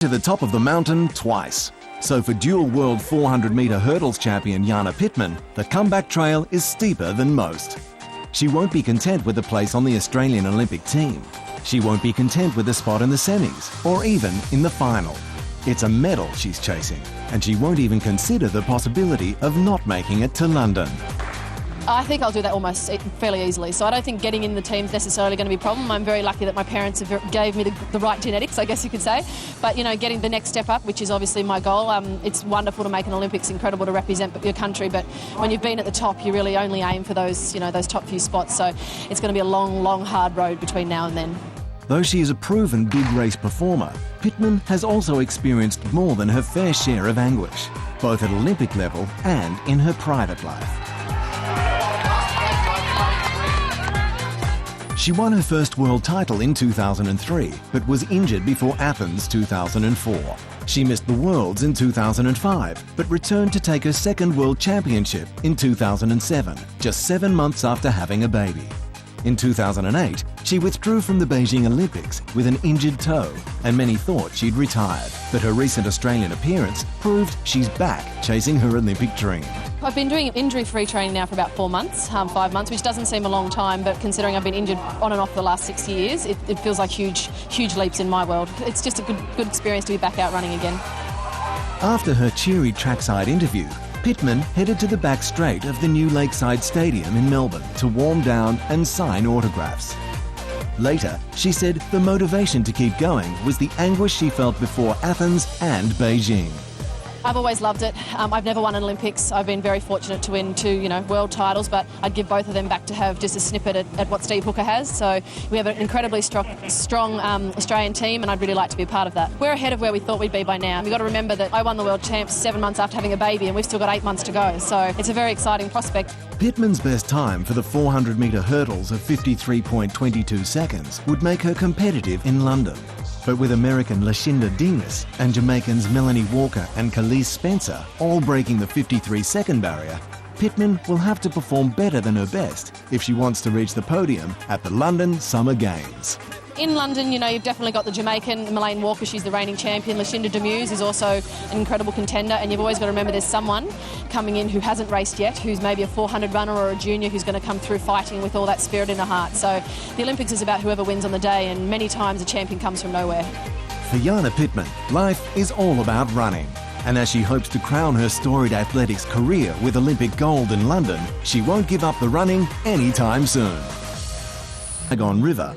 to the top of the mountain twice. So for dual world 400-metre hurdles champion Jana Pittman, the comeback trail is steeper than most. She won't be content with a place on the Australian Olympic team. She won't be content with a spot in the semis or even in the final. It's a medal she's chasing, and she won't even consider the possibility of not making it to London. I think I'll do that almost fairly easily. So I don't think getting in the team's necessarily going to be a problem. I'm very lucky that my parents gave me the right genetics, I guess you could say. But, you know, getting the next step up, which is obviously my goal, it's wonderful to make an Olympics, incredible to represent your country. But when you've been at the top, you really only aim for those, you know, those top few spots. So it's going to be a long, long, hard road between now and then. Though she is a proven big race performer, Pittman has also experienced more than her fair share of anguish, both at Olympic level and in her private life. She won her first world title in 2003, but was injured before Athens 2004. She missed the Worlds in 2005, but returned to take her second World Championship in 2007, just 7 months after having a baby. In 2008, she withdrew from the Beijing Olympics with an injured toe, and many thought she'd retired. But her recent Australian appearance proved she's back chasing her Olympic dream. I've been doing injury-free training now for about 4 months, 5 months, which doesn't seem a long time, but considering I've been injured on and off for the last 6 years, it feels like huge leaps in my world. It's just a good experience to be back out running again. After her cheery trackside interview, Pittman headed to the back straight of the new Lakeside Stadium in Melbourne to warm down and sign autographs. Later, she said the motivation to keep going was the anguish she felt before Athens and Beijing. I've always loved it. I've never won an Olympics. I've been very fortunate to win 2, world titles, but I'd give both of them back to have just a snippet at what Steve Hooker has. So we have an incredibly strong Australian team, and I'd really like to be a part of that. We're ahead of where we thought we'd be by now. We've got to remember that I won the World Champs 7 months after having a baby, and we've still got 8 months to go. So it's a very exciting prospect. Pittman's best time for the 400-metre hurdles of 53.22 seconds would make her competitive in London. But with American Lashinda Dingus and Jamaicans Melanie Walker and Khalees Spencer all breaking the 53-second barrier, Pittman will have to perform better than her best if she wants to reach the podium at the London Summer Games. In London, you've definitely got the Jamaican, Melanie Walker, she's the reigning champion. Lashinda Dingus is also an incredible contender, and you've always got to remember there's someone coming in who hasn't raced yet, who's maybe a 400 runner or a junior who's going to come through fighting with all that spirit in her heart. So the Olympics is about whoever wins on the day, and many times a champion comes from nowhere. For Jana Pittman, life is all about running. And as she hopes to crown her storied athletics career with Olympic gold in London, she won't give up the running anytime soon. River